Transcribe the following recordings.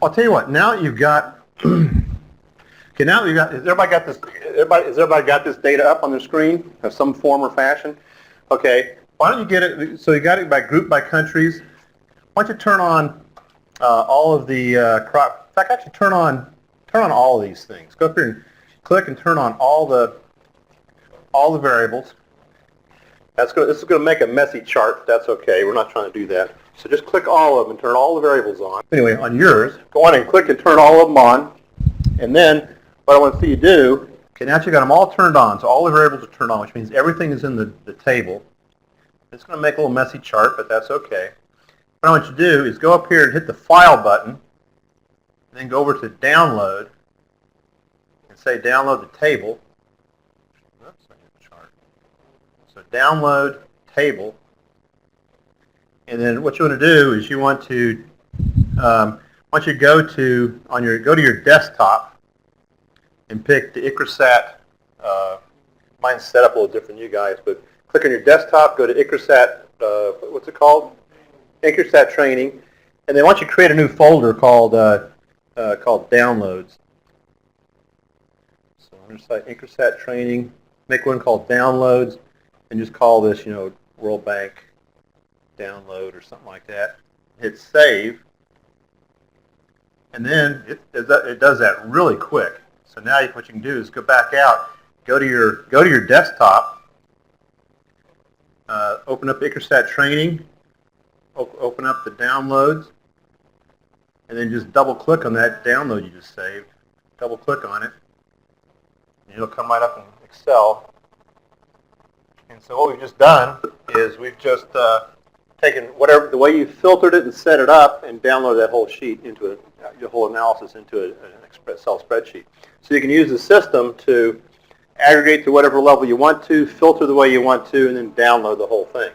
I'll tell you what. Now you've got. Okay, now you got. Has everybody got this? Has everybody got this data up on their screen in some form or fashion? Okay. Why don't you get it? So you got it by group by countries. Why don't you turn on all of the crop? In fact, actually turn on all of these things. Go up here and click and turn on all the variables. This is going to make a messy chart, but that's okay. We're not trying to do that. So just click all of them and turn all the variables on. Anyway, on yours, go on and click and turn all of them on. And then what I want to see you do, okay, now you got them all turned on. So all the variables are turned on, which means everything is in the table. It's going to make a little messy chart, but that's okay. What I want you to do is go up here and hit the File button, and then go over to Download, and say Download the table. Oops, I hit the chart. So Download Table, and then what you want to do is you want to once you go to your desktop and pick the ICRISAT. Mine's set up a little different than you guys, but click on your desktop, go to ICRISAT. What's it called? ICRISAT Training, and then once you create a new folder called Downloads. So I'm going to say ICRISAT Training. Make one called Downloads, and just call this, World Bank Download or something like that. Hit Save, and then it does that really quick. So now what you can do is go back out, go to your desktop, open up ICRISAT Training. Open up the downloads, and then just double click on that download you just saved. Double click on it, and it'll come right up in Excel. And so what we've just done is we've just taken the way you filtered it and set it up, and downloaded that whole sheet into your whole analysis into an Excel spreadsheet. So you can use the system to aggregate to whatever level you want to, filter the way you want to, and then download the whole thing.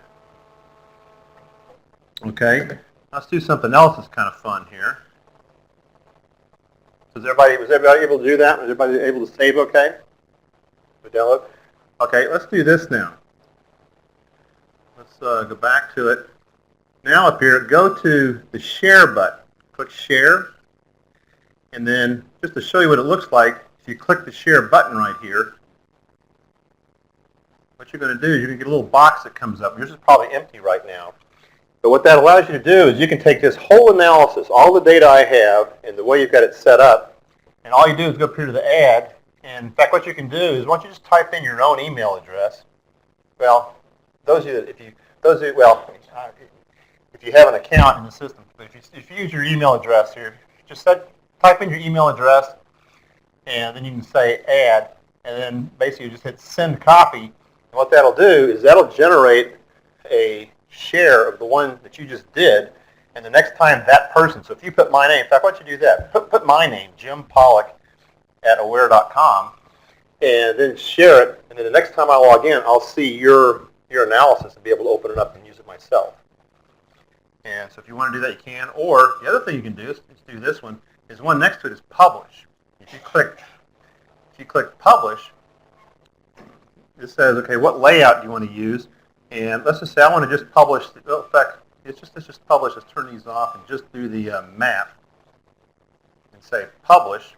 Okay, let's do something else that's kind of fun here. Was everybody able to do that? Was everybody able to save okay? Download? Okay, let's do this now. Let's go back to it. Now up here, go to the Share button. Click Share. And then, just to show you what it looks like, if you click the Share button right here, what you're going to do is you're going to get a little box that comes up. Yours is probably empty right now. But what that allows you to do is you can take this whole analysis, all the data I have, and the way you've got it set up, and all you do is go up here to the Add. And in fact, what you can do is, why don't you just type in your own email address? Well, if you have an account in the system, but if you use your email address here, just type in your email address, and then you can say Add, and then basically you just hit Send Copy. And what that'll do is that'll generate a share of the one that you just did, and the next time that person, so if you put my name, in fact, why don't you do that? Put my name, Jim Pollock, at aware.com, and then share it, and then the next time I log in, I'll see your analysis and be able to open it up and use it myself. And so if you want to do that, you can. Or the other thing you can do is do this one. Is one next to it is Publish. If you click Publish, it says, okay, what layout do you want to use? And let's just say I want to just publish. In fact, let's just publish. Let's turn these off and just do the map and say Publish.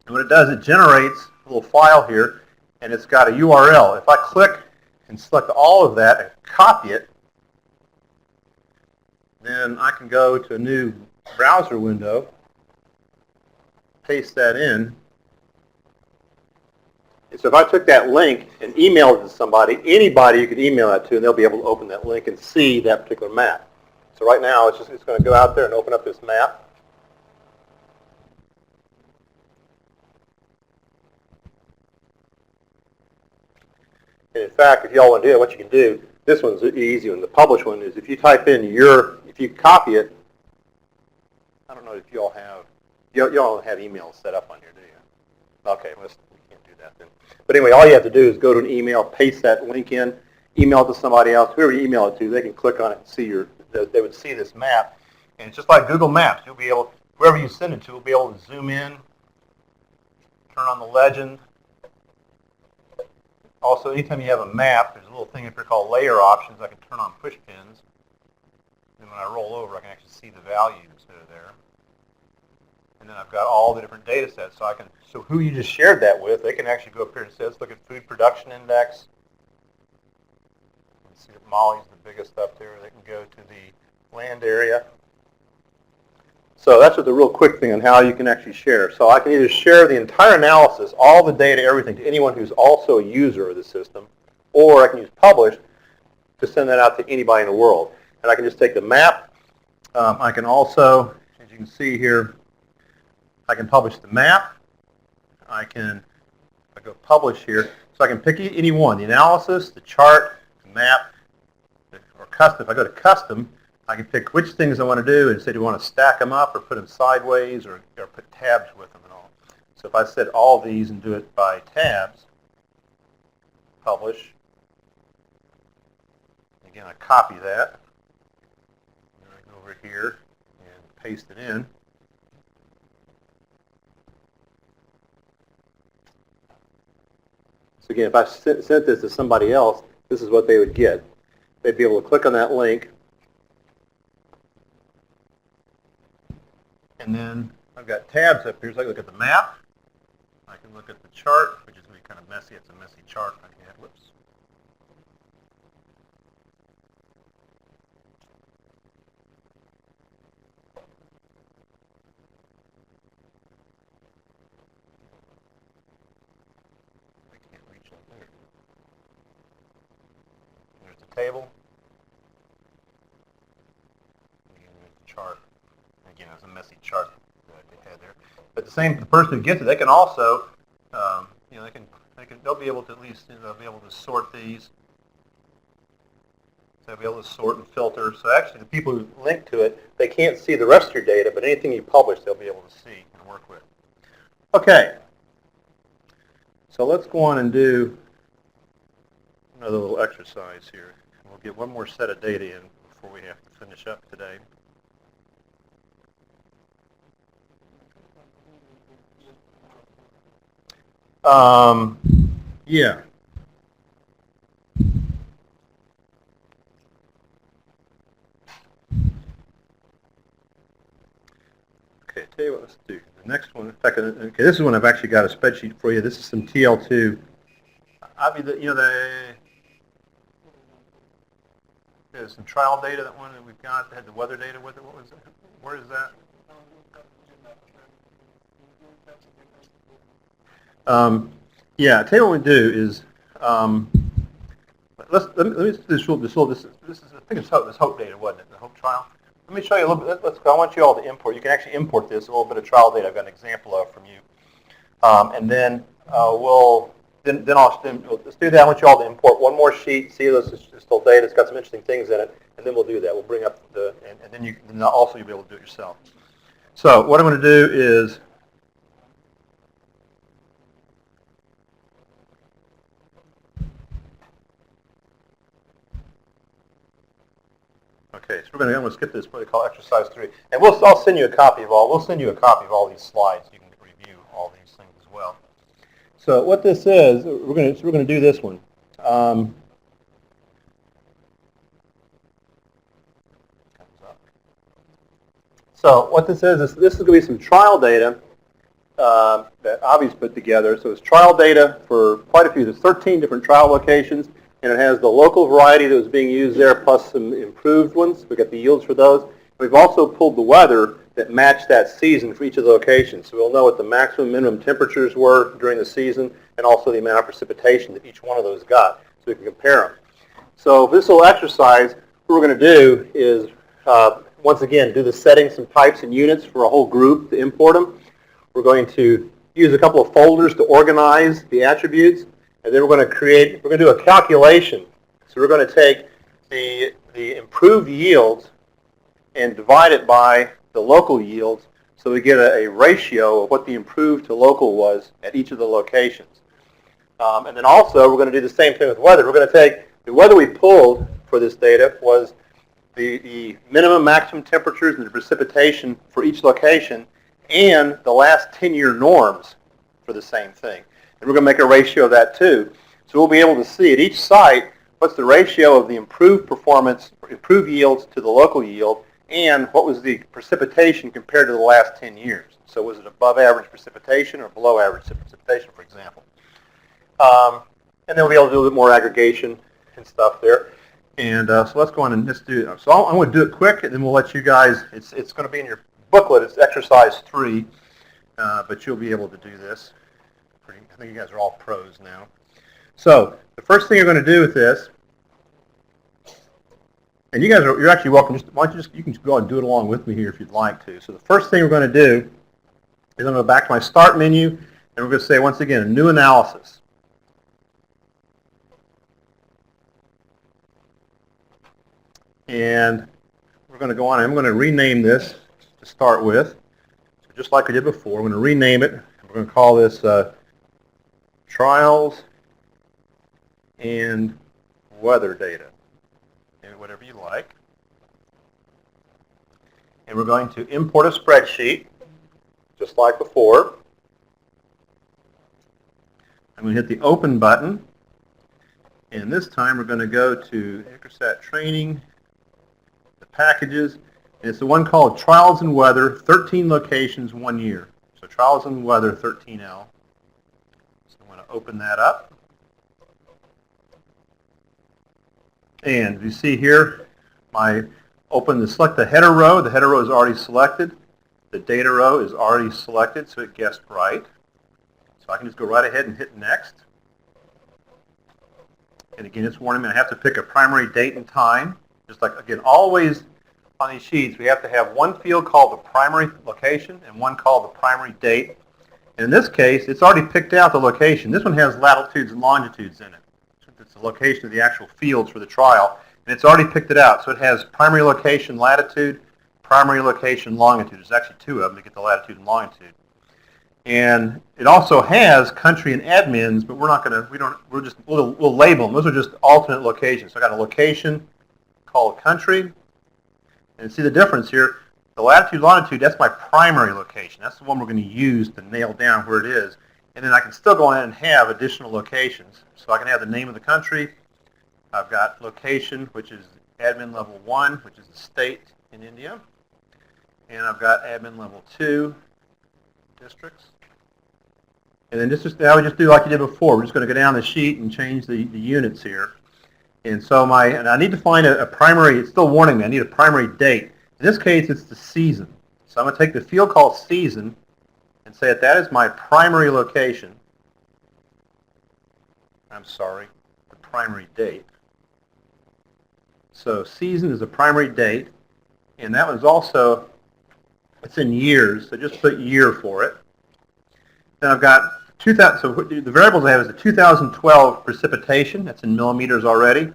And what it does, it generates a little file here, and it's got a URL. If I click and select all of that and copy it, then I can go to a new browser window, paste that in. And so if I took that link and emailed it to somebody, anybody you could email that to, and they'll be able to open that link and see that particular map. So right now, it's going to go out there and open up this map. And in fact, if you all want to do it, what you can do, this one's the easy one. The Publish one is if you type in if you copy it, I don't know if you all have, you all have emails set up on here, do you? Okay, we can't do that then. But anyway, all you have to do is go to an email, paste that link in, email it to somebody else. Whoever you email it to, they can click on it and see they would see this map. And it's just like Google Maps. You'll be able, whoever you send it to will be able to zoom in, turn on the legend. Also, anytime you have a map, there's a little thing up here called Layer Options. I can turn on push pins. And when I roll over, I can actually see the values that are there. and then I've got all the different data sets. So who you just shared that with, they can actually go up here and say, let's look at food production index. Let's see if Molly's the biggest up there. They can go to the land area. So that's just a real quick thing on how you can actually share. So I can either share the entire analysis, all the data, everything, to anyone who's also a user of the system, or I can use publish to send that out to anybody in the world. And I can just take the map. I can also, as you can see here, I can publish the map. I go publish here. So I can pick any one, the analysis, the chart, the map, or custom. If I go to custom, I can pick which things I want to do and say, do you want to stack them up or put them sideways or put tabs with them and all. So if I set all these and do it by tabs, publish, again, I copy that. And I go over here and paste it in. So again, if I sent this to somebody else, this is what they would get. They'd be able to click on that link. And then I've got tabs up here. So I can look at the map. I can look at the chart, which is going to be kind of messy. It's a messy chart. Whoops. I can't reach up there. There's the table. And there's the chart. Again, it's a messy chart that they had there. But the person who gets it, they can also, they'll be able to at least, they'll be able to sort these. So they'll be able to sort and filter. So actually, the people who link to it, they can't see the rest of your data, but anything you publish, they'll be able to see and work with. Okay. So let's go on and do another little exercise here. We'll get one more set of data in before we have to finish up today. Yeah. Okay, tell you what, let's do. The next one, in fact, okay, this is one I've actually got a spreadsheet for you. This is some TL2. There's some trial data, that one that we've got that had the weather data with it. What was it? Where is that? Yeah, I tell you what we do is, let me do this. This is, I think it's this HOPE data, wasn't it? The HOPE trial. Let me show you a little bit. I want you all to import. You can actually import this, a little bit of trial data I've got an example of from you. And then let's do that. I want you all to import one more sheet. See, this is still data. It's got some interesting things in it. And then we'll do that. We'll bring up and then also you'll be able to do it yourself. So what I'm going to do is, okay, so I'm going to skip this, what we call exercise 3, and I'll send you a copy of all. We'll send you a copy of all these slides. You can review all these things as well. So what this is, we're going to do this one. So what this is this is going to be some trial data that Avi's put together. So it's trial data for quite a few. There's 13 different trial locations. And it has the local variety that was being used there, plus some improved ones. We got the yields for those. We've also pulled the weather that matched that season for each of the locations. So we'll know what the maximum, minimum temperatures were during the season, and also the amount of precipitation that each one of those got, so we can compare them. So for this little exercise, what we're going to do is, once again, do the settings and types and units for a whole group to import them. We're going to use a couple of folders to organize the attributes. And then we're going to do a calculation. So we're going to take the improved yields and divide it by the local yields, so we get a ratio of what the improved to local was at each of the locations. And then also we're going to do the same thing with weather. We're going to take the weather we pulled for this data was the minimum, maximum temperatures and the precipitation for each location, and the last 10-year norms for the same thing. And we're going to make a ratio of that too. So we'll be able to see at each site what's the ratio of the improved performance, improved yields to the local yield, and what was the precipitation compared to the last 10 years. So was it above average precipitation or below average precipitation, for example? And then we'll be able to do a little bit more aggregation and stuff there. And so let's go on and just do it. So I'm going to do it quick, and then we'll let you guys, it's going to be in your booklet. It's exercise 3, but you'll be able to do this. I think you guys are all pros now. So the first thing you're going to do with this, and you guys you're actually welcome. You can go and do it along with me here if you'd like to. So the first thing we're going to do is I'm going to go back to my start menu, and we're going to say once again a new analysis. And we're going to go on. I'm going to rename this to start with. So just like we did before, we're going to rename it. We're going to call this Trials and Weather Data, and whatever you like. And we're going to import a spreadsheet, just like before. I'm going to hit the Open button, and this time we're going to go to ICRISAT Training, the packages, and it's the one called Trials and Weather, 13 locations, 1 year. So Trials and Weather 13L. So I'm going to open that up. And you see here, select the header row. The header row is already selected. The data row is already selected, so it guessed right. So I can just go right ahead and hit Next. And again, it's warning me I have to pick a primary date and time. Just like, again, always on these sheets, we have to have one field called the primary location and one called the primary date. And in this case, it's already picked out the location. This one has latitudes and longitudes in it. It's the location of the actual fields for the trial, and it's already picked it out. So it has primary location latitude, primary location longitude. There's actually 2 of them to get the latitude and longitude. And it also has country and admins, but we'll label them. Those are just alternate locations. So I got a location called country, and see the difference here. The latitude, longitude, that's my primary location. That's the one we're going to use to nail down where it is. And then I can still go ahead and have additional locations. So I can have the name of the country. I've got location, which is admin level 1, which is the state in India. And I've got admin level 2, districts. And then now we just do like you did before. We're just going to go down the sheet and change the units here. And so I need to find a primary, it's still warning me, I need a primary date. In this case, it's the season. So I'm going to take the field called season and say that is my primary location. I'm sorry, the primary date. So season is a primary date, and that was also, it's in years, so just put year for it. Then I've got 2000, so the variables I have is the 2012 precipitation, that's in millimeters already.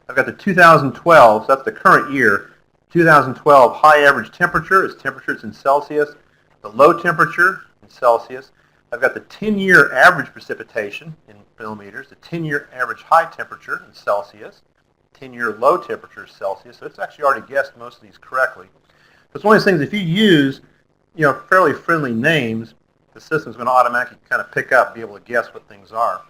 I've got the 2012, so that's the current year. 2012 high average temperature is temperatures in Celsius. The low temperature in Celsius. I've got the 10-year average precipitation in millimeters, the 10-year average high temperature in Celsius, 10-year low temperature in Celsius. So it's actually already guessed most of these correctly. So it's one of those things, if you use fairly friendly names, the system's going to automatically kind of pick up, be able to guess what things are.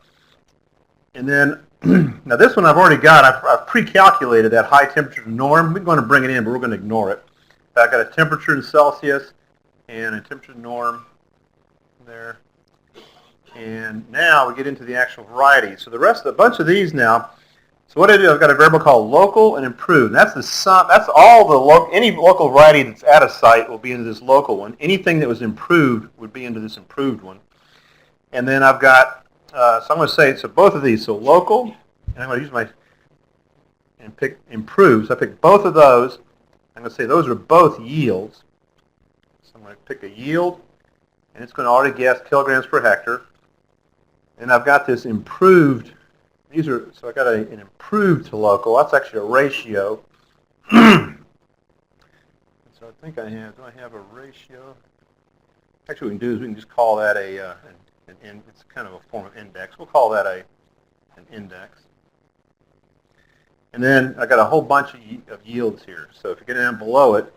And then, now this one I've already got, I've pre-calculated that high temperature norm. We're going to bring it in, but we're going to ignore it. I've got a temperature in Celsius and a temperature norm there. And now we get into the actual variety. So the rest of the bunch of these now, so what I do, I've got a variable called local and improved. And that's the sum, that's all the any local variety that's at a site will be into this local one. Anything that was improved would be into this improved one. And then I've got, so I'm going to say, so both of these, so local, and I'm going to use and pick improved. So I pick both of those. I'm going to say those are both yields. So I'm going to pick a yield, and it's going to already guess kilograms per hectare. And I've got this improved. These are, so I got an improved to local. That's actually a ratio. So I think I have. Do I have a ratio? Actually, what we can do is we can just call that it's kind of a form of index. We'll call that an index. And then I got a whole bunch of yields here. So if you get down below it,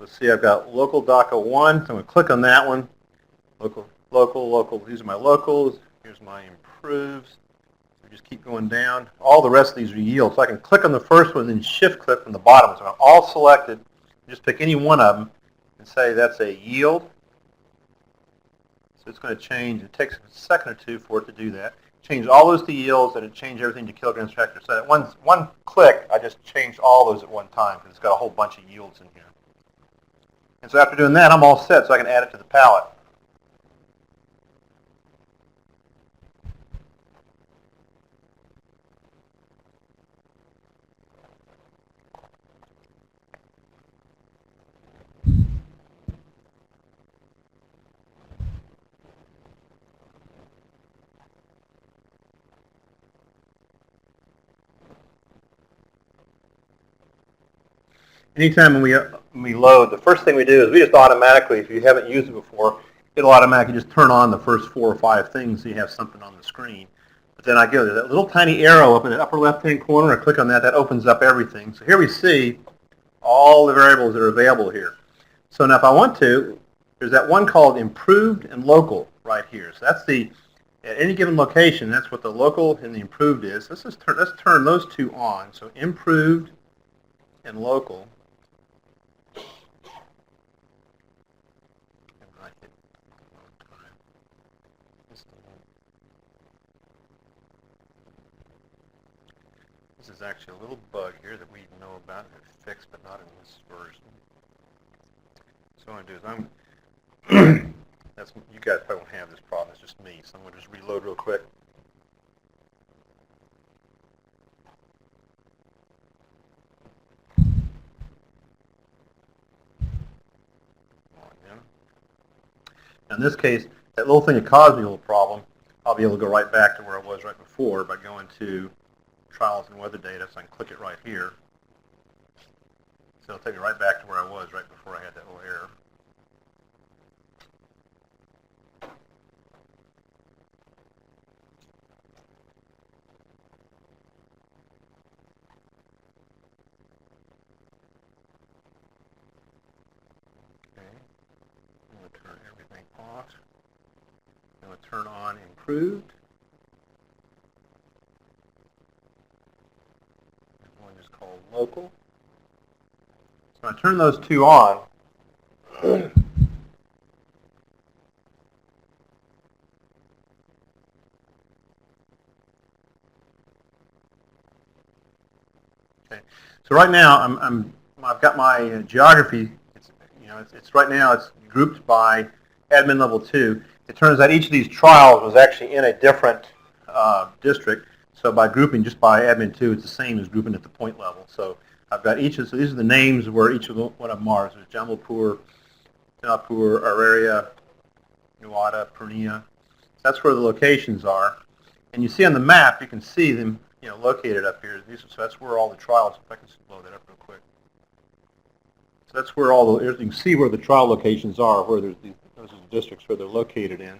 let's see. I've got local DACA 1. So I'm going to click on that one. Local. These are my locals. Here's my improves. Just keep going down. All the rest of these are yields. So I can click on the first one and then shift click from the bottom. So I'm all selected. Just pick any one of them and say that's a yield. it's going to change. It takes a second or two for it to do that. Change all those to yields, and it changed everything to kilograms per hectare. So at one click, I just changed all those at one time because it's got a whole bunch of yields in here. And so after doing that, I'm all set, so I can add it to the palette. Anytime when we load, the first thing we do is we just automatically, if you haven't used it before, it'll automatically just turn on the first 4 or 5 things so you have something on the screen. But then I go to that little tiny arrow up in the upper left-hand corner, I click on that, that opens up everything. So here we see all the variables that are available here. So now if I want to, there's that one called improved and local right here. So that's the, at any given location, that's what the local and the improved is. Let's turn those two on. So improved and local. This is actually a little bug here that we know about and have fixed, but not in this version. So what I'm going to do is that's, you guys probably won't have this problem, it's just me. So I'm going to just reload real quick. Now in this case, that little thing that caused me a little problem, I'll be able to go right back to where I was right before by going to trials and weather data, so I can click it right here. So it'll take me right back to where I was right before I had that little error. Okay, I'm going to turn everything off. I'm going to turn on improved. One is called local. So I turn those two on. Okay. So right now I've got my geography. It's right now it's grouped by admin level 2. It turns out each of these trials was actually in a different district. So by grouping just by admin 2, it's the same as grouping at the point level. So I've got each of, so these are the names where each of one of them are. There's Jamalpur, Jamalpur, Araria, Nuwada, Purnia. That's where the locations are. And you see on the map, you can see them, located up here. So that's where all the trials, if I can blow that up real quick. So that's where all the, you can see where the trial locations are, where there's those are the districts where they're located in.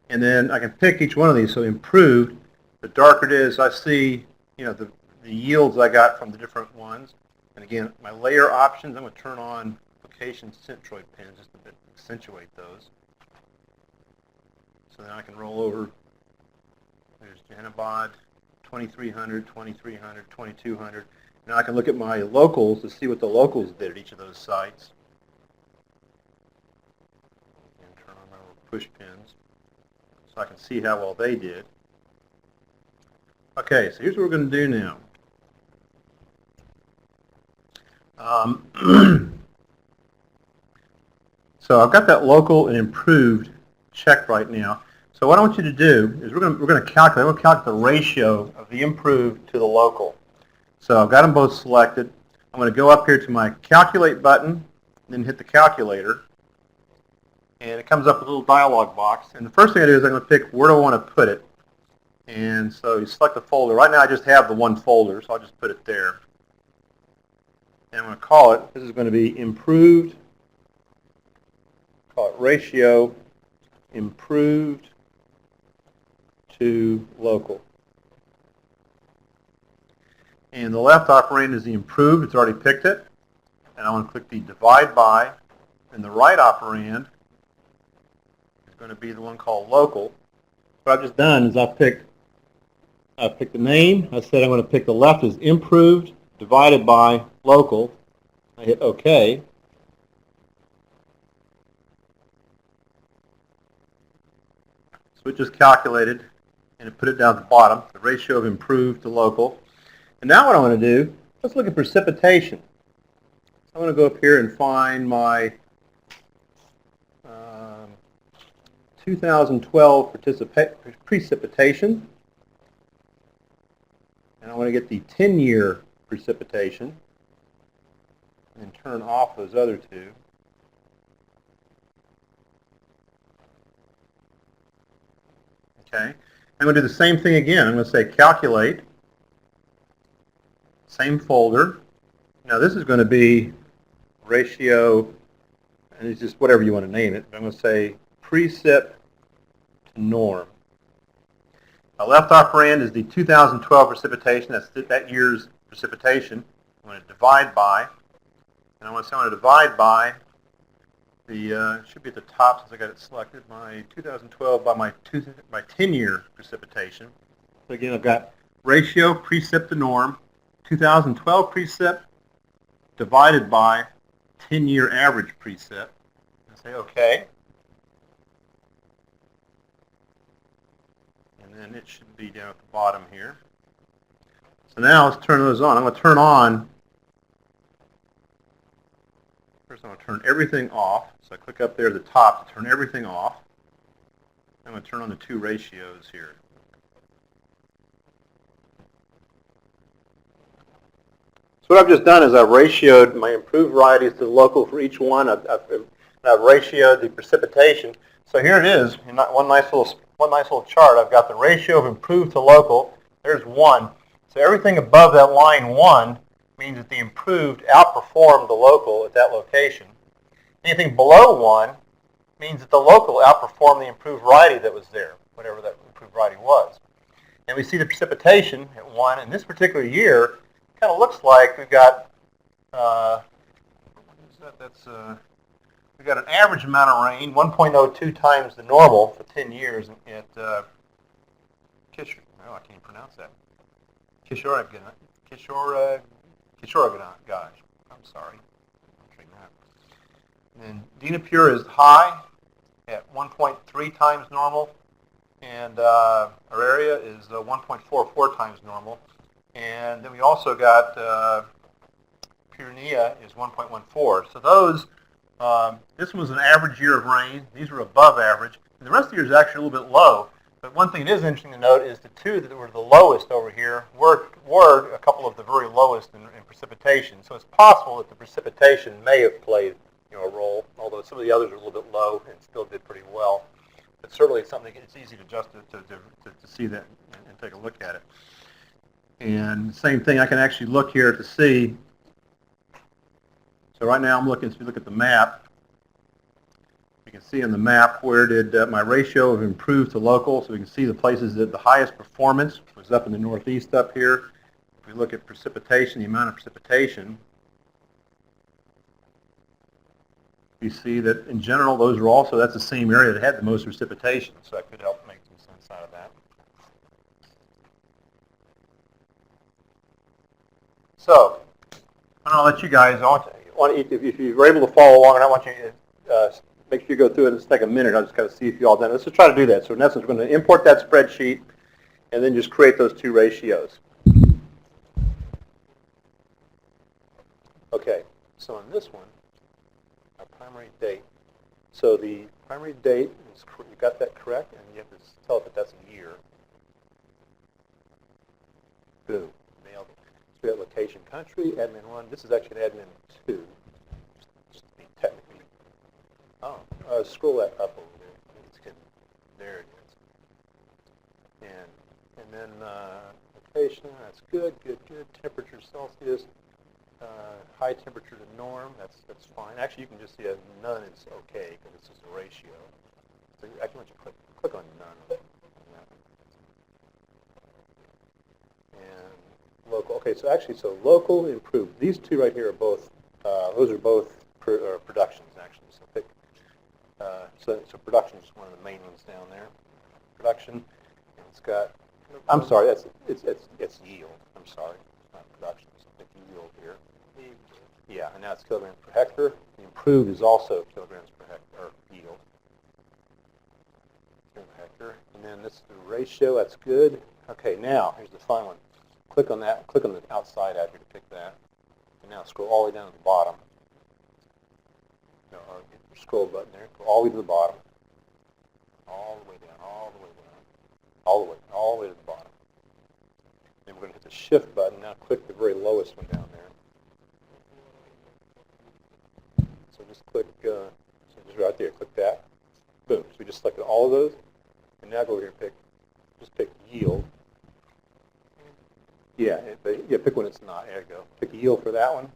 And then I can pick each one of these. So improved, the darker it is, I see, the yields I got from the different ones. And again, my layer options, I'm going to turn on location centroid pins just to accentuate those. So then I can roll over. There's Jahanabad, 2300, 2300, 2200. Now I can look at my locals to see what the locals did at each of those sites. And turn on my little push pins so I can see how well they did. Okay, so here's what we're going to do now. So I've got that local and improved checked right now. So what I want you to do is we're going to calculate. I'm going to calculate the ratio of the improved to the local. So I've got them both selected. I'm going to go up here to my calculate button, then hit the calculator, and it comes up with a little dialog box. And the first thing I do is I'm going to pick where do I want to put it. And so you select the folder. Right now I just have the one folder, so I'll just put it there. And I'm going to call it, this is going to be improved, call it ratio improved to local. And the left operand is the improved, it's already picked it. And I want to click the divide by, and the right operand is going to be the one called local. What I've just done is I've picked the name. I said I'm going to pick the left as improved divided by local. I hit OK. So it just calculated and it put it down at the bottom, the ratio of improved to local. And now what I want to do, let's look at precipitation. So I'm going to go up here and find my 2012 precipitation. And I want to get the 10-year precipitation and turn off those other two. Okay. I'm going to do the same thing again. I'm going to say calculate, same folder. Now this is going to be ratio, and it's just whatever you want to name it. I'm going to say precip to norm. Now left operand is the 2012 precipitation. That's that year's precipitation. I'm going to divide by, and I want to divide by the, it should be at the top since I got it selected, my 2012 by my 10-year precipitation. So again, I've got ratio precip to norm, 2012 precip divided by 10-year average precip. And say OK. And then it should be down at the bottom here. So now let's turn those on. I'm going to turn on. First, I'm going to turn everything off. So I click up there at the top to turn everything off. I'm going to turn on the two ratios here. So what I've just done is I've ratioed my improved varieties to the local for each one. I've ratioed the precipitation. So here it is, in one nice little chart. I've got the ratio of improved to local. There's 1. So everything above that line 1 means that the improved outperformed the local at that location. Anything below 1 means that the local outperformed the improved variety that was there, whatever that improved variety was. And we see the precipitation at 1. In this particular year, it kind of looks like we've got we've got an average amount of rain, 1.02 times the normal for 10 years at Kishore. Oh, I can't pronounce that. Kishoreganj. I'm sorry. And Dinapur is high at 1.3 times normal, and our area is 1.44 times normal. And then we also got Purnia is 1.14. So those, this was an average year of rain. These were above average. And the rest of the year is actually a little bit low. But one thing that is interesting to note is the two that were the lowest over here were a couple of the very lowest in precipitation. So it's possible that the precipitation may have played a role, although some of the others are a little bit low and still did pretty well. But certainly it's something it's easy to adjust to see that and take a look at it. And same thing, I can actually look here to see. So right now I'm looking, if you look at the map, you can see on the map where did my ratio of improved to local, so we can see the places that the highest performance was up in the northeast up here. If we look at precipitation, the amount of precipitation, you see that in general those are also, that's the same area that had the most precipitation, so that could help make some sense out of that. So, I'll let you guys, if you were able to follow along, and I want you to make sure you go through it. Let's take a minute. I'll just kind of see if you all done it. Let's just try to do that. So in essence, we're going to import that spreadsheet and then just create those two ratios. Okay, so on this one, our primary date. So the primary date, you got that correct, and you have to tell it that that's a year. Boom, nailed it. So we have location country, admin 1. This is actually an admin 2, just to be technically. Oh, scroll that up a little bit. I think it's getting, there it is. And then location, that's good. Temperature Celsius, high temperature to norm, that's fine. Actually, you can just see a none is okay because it's just a ratio. So I can let you click on none. And local. Okay, so actually, local improved. These two right here are both. Those are both productions actually. So pick. So production is one of the main ones down there. Production, and it's got. I'm sorry, it's yield. I'm sorry, it's not production. It's yield here. Yeah, and now it's kilograms per hectare. The improved is also kilograms per hectare or yield per hectare. That's the ratio. That's good. Okay, now here's the fun one. Click on that. Click on the outside ad here to pick that. And now scroll all the way down to the bottom. No, or scroll button there. Go all the way to the bottom. All the way down. All the way down. All the way to the bottom. Then we're going to hit the Shift button. Now click the very lowest one down there. So just click. So just right there. Click that. Boom. So we just selected all of those. And now go over here and pick yield. Yeah, pick one it's not. There you go. Pick yield for that one.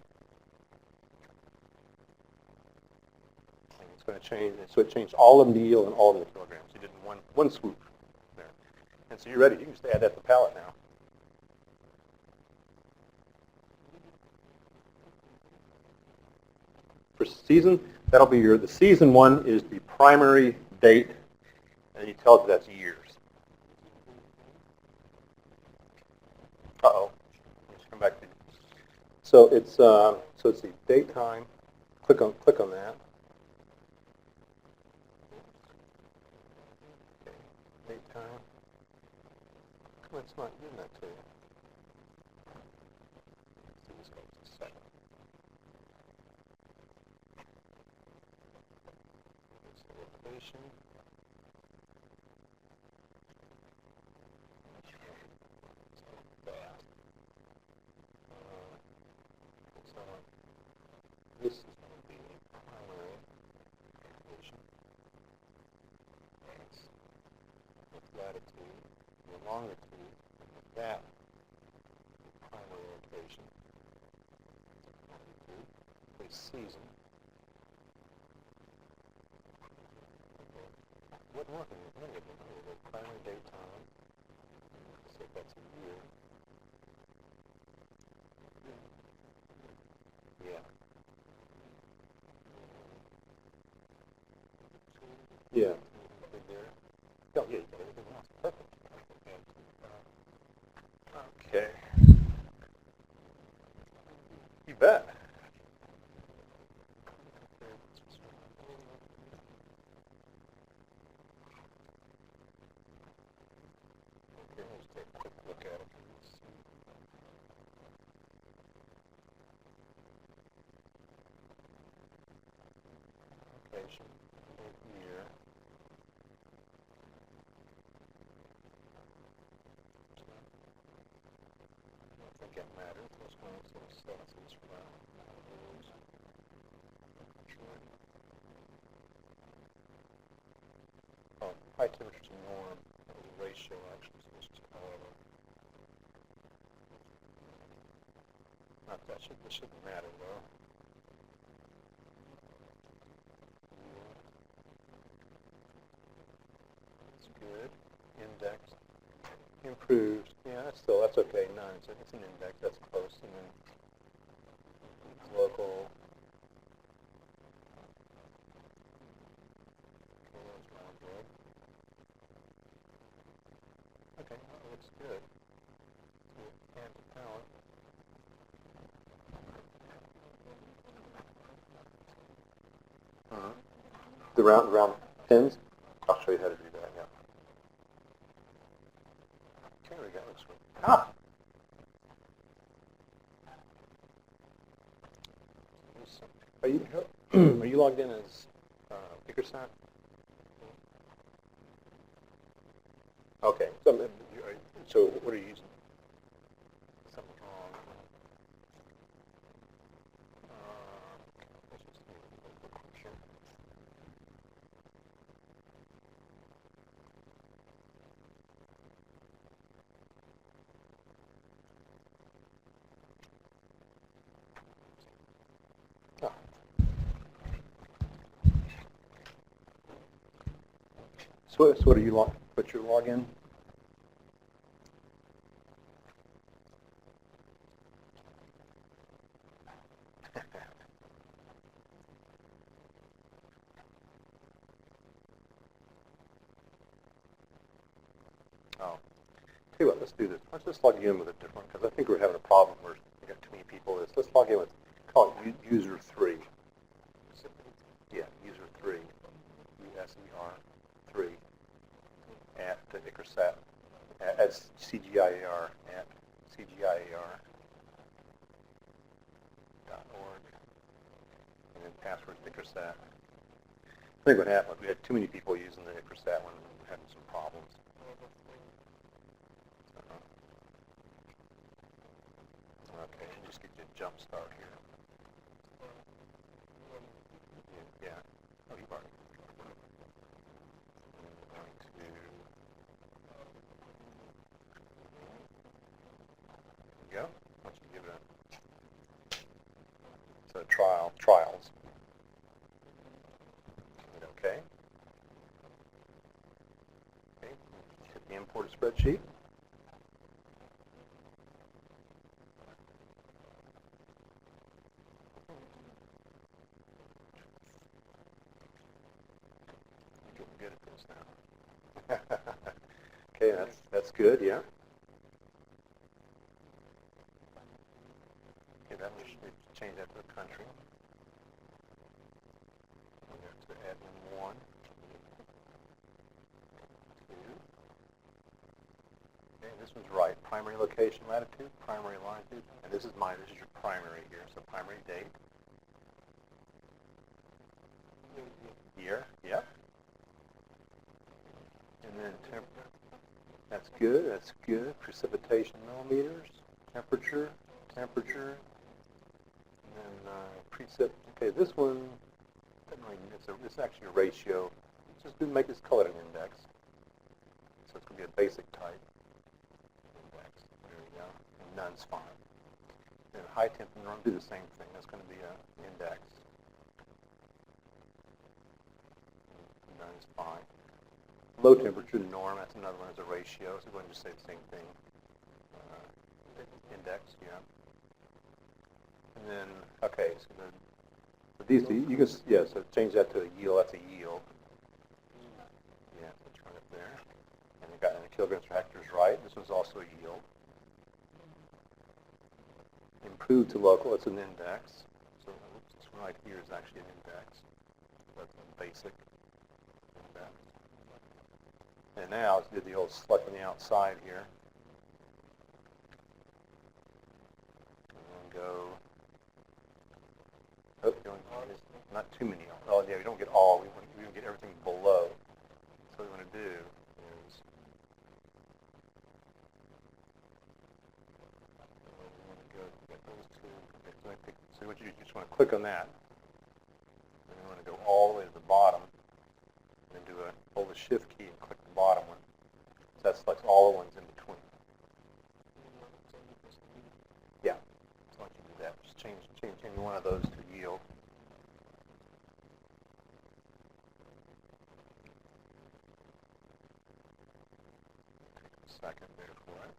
And it's going to change. So it changed all of them to yield and all of them to kilograms. You did it in one swoop there. And so you're ready. You can just add that to the palette now. For season, that'll be the season one is the primary date, and you tell it that's years. Uh-oh. Let's come back to so it's the date time. Click on that. Okay. Date time. Come on, it's not doing that to you. Let's go to the second. Location. This is going to be a primary location. That's latitude, the longitude, that primary location. Longitude, the season. What working? The primary date time. So that's a year. Yeah. Yeah. Oh, yeah, you got everything else. Perfect. Okay. You bet. Okay, let's take a quick look at it. Location, year. I don't think it matters. Let's go into the Celsius for now. Oh, high temperature to norm. That was a ratio actually. So it's not that shouldn't matter though. That's good. Index. Improved. Yeah, that's okay. 9. So it's an index. That's close. And then local. Okay, that's round good. Okay, that looks good. Add the palette. The round pins. I'll show you how to do that. Yeah. Okay, we got this one. Ah. Are you logged in as ICRISAT? Okay. So what are you using? Something wrong. Let's just do a picture. Oh. So what are you what's your login? Oh. Tell you what, let's do this. Let's just log you in with a different, because I think we're having a problem where we got too many people. Let's log in with, call it user 3. Yeah, user 3. USER 3. at ICRISAT, at CGIAR, at CGIAR.org. And then password ICRISAT. I think what happened, we had too many people using the ICRISAT one, we were having some problems. Okay, just get you a jump start here. Yeah. Oh, you've already. I'm going to. There you go. Why don't you give it a trials. Okay. Okay. Hit the import a spreadsheet. Good at this now. Okay, that's good, yeah. Okay, that we should change that to a country. We have to add in 1, 2. Okay, this one's right. Primary location, latitude, primary longitude, and this is your primary here. So primary date. Year, yep. And then that's good. Precipitation millimeters, temperature, and then precip. Okay, this one, it's actually a ratio. Just make this color an index. So it's going to be a basic type index. There we go. And none's fine. And high temp and norm do the same thing. That's going to be an index. None's fine. Low temperature to norm, that's another one as a ratio, so we're going to just say the same thing. Index, yeah. And then, okay, so these, you can, yeah, so change that to a yield, that's a yield. Yeah, let's run it there. And we got in the kilograms per hectare is right. This one's also a yield. Improved to local, it's an index. So this one right here is actually an index. That's a basic index. And now let's do the old select on the outside here. And then go, oh, not too many. Oh, yeah, we don't get all. We want to get everything below. So what we want to do is, we want to go get those two. Okay, so what you just want to click on that. And we want to go all the way to the bottom. And then hold the shift key and click the bottom one. So that selects all the ones in between. Yeah. So once you do that, just change any one of those to yield. Take a second there for it.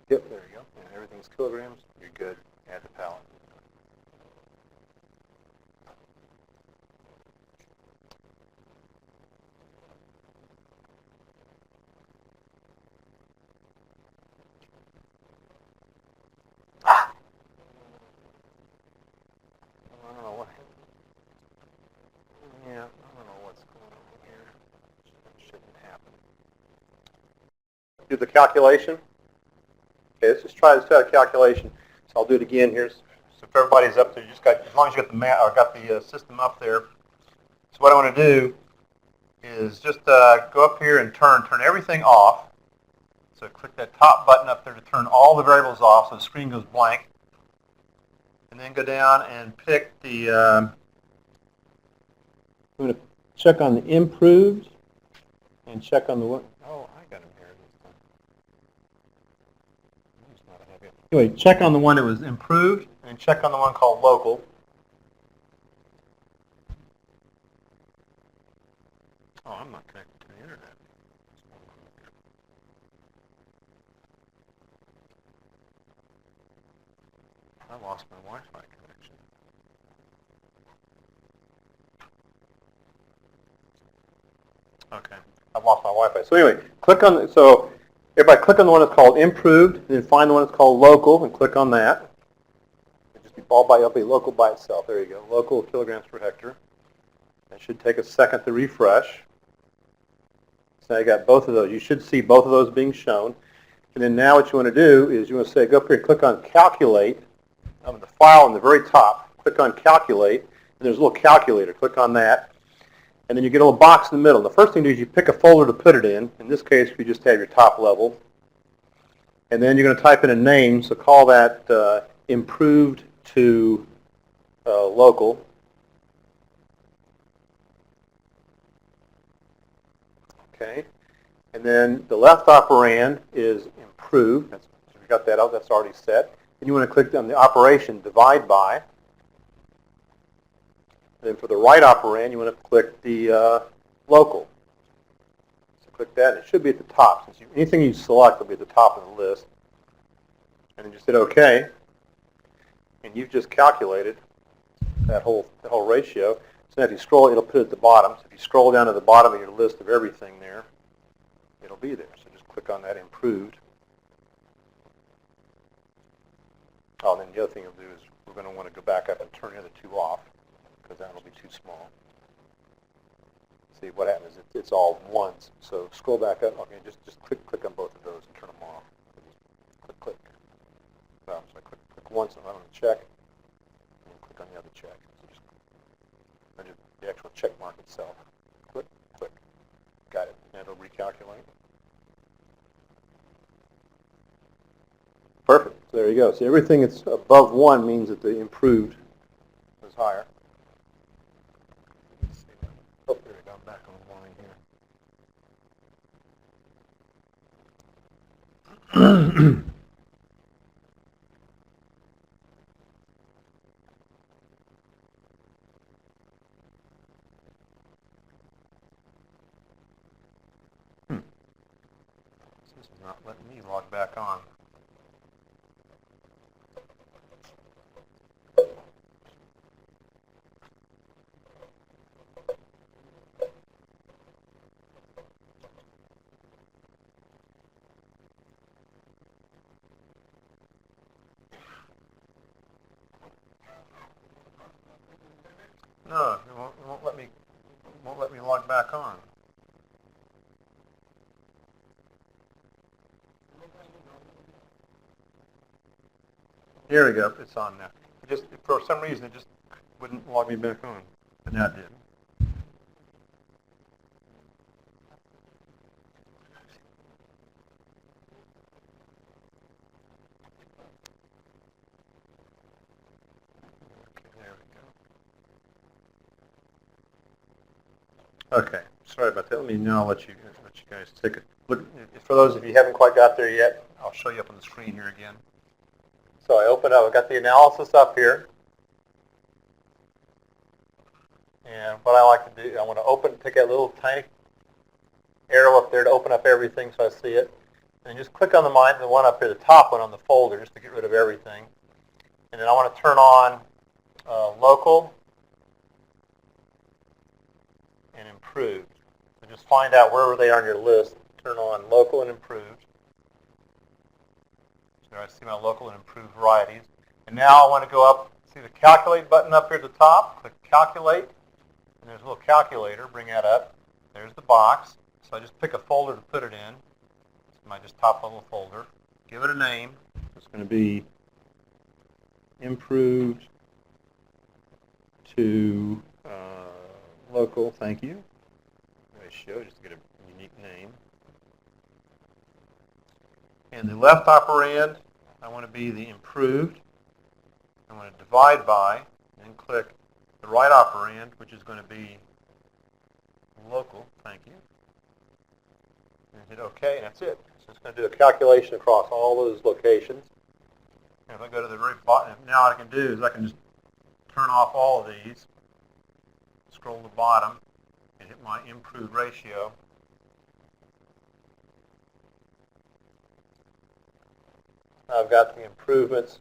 Yep, there you go. And everything's kilograms. You're good. Add the palette. Do the calculation. Okay, let's just try this calculation. So I'll do it again here. So if everybody's up there, you just got, as long as you got the map or got the system up there. So what I want to do is just go up here and turn everything off. So click that top button up there to turn all the variables off, so the screen goes blank. And then go down and pick the. I'm going to check on the improved and check on the what. Oh, I got him here. Anyway, check on the one that was improved, and check on the one called local. Oh, I'm not connected to the internet. I lost my Wi-Fi connection. Okay, I've lost my Wi-Fi. So anyway, click on. So everybody click on the one that's called improved, and then find the one that's called local, and click on that. It'll just be all by, it'll be local by itself. There you go, local kilograms per hectare. It should take a second to refresh. So I got both of those. You should see both of those being shown. And then now what you want to do is you want to say, go up here and click on Calculate. On the file on the very top, click on Calculate, and there's a little calculator. Click on that. And then you get a little box in the middle. The first thing to do is you pick a folder to put it in. In this case, you just have your top level. And then you're going to type in a name, so call that improved to local. Okay. And then the left operand is improved. That's, we got that out. That's already set. Then you want to click on the operation divide by. And then for the right operand, you want to click the local. So click that, and it should be at the top. Since anything you select will be at the top of the list. And then just hit OK. And you've just calculated that whole ratio. So now if you scroll, it'll put it at the bottom. So if you scroll down to the bottom of your list of everything there, it'll be there. So just click on that improved. Oh, and then the other thing you'll do is we're going to want to go back up and turn the other two off because that will be too small. See what happens? It's all ones. So scroll back up. Okay, just click on both of those and turn them off. Click. So click once and I'm going to check, and then click on the other check. So just the actual check mark itself. Click. Got it. And it'll recalculate. Perfect. So there you go. So everything that's above 1 means that the improved is higher. Let's see. Oh, there we go. I'm back on the line here. This is not letting me log back on. No, it won't let me log back on. Here we go. It's on now. Just for some reason it just wouldn't log me back on, but now it did. Okay, sorry about that. Let me now let you guys take a look. For those of you who haven't quite got there yet, I'll show you up on the screen here again. So I open up. I've got the analysis up here, and what I like to do, I want to take that little tiny arrow up there to open up everything so I see it, and just click on the one up here, the top one on the folder, just to get rid of everything. And then I want to turn on local and improved. So just find out wherever they are on your list. Turn on local and improved. So I see my local and improved varieties. And now I want to go up, see the calculate button up here at the top. Click calculate. And there's a little calculator. Bring that up. There's the box. So I just pick a folder to put it in. It's my just top level folder. Give it a name. It's going to be improved to local, thank you. Ratio, just to get a unique name. And the left operand, I want to be the improved. I want to divide by, and then click the right operand, which is going to be local, thank you. And hit OK, and that's it. So it's going to do a calculation across all those locations. And if I go to the very bottom, now what I can do is I can just turn off all of these. Scroll to the bottom and hit my improved ratio. I've got the improvements.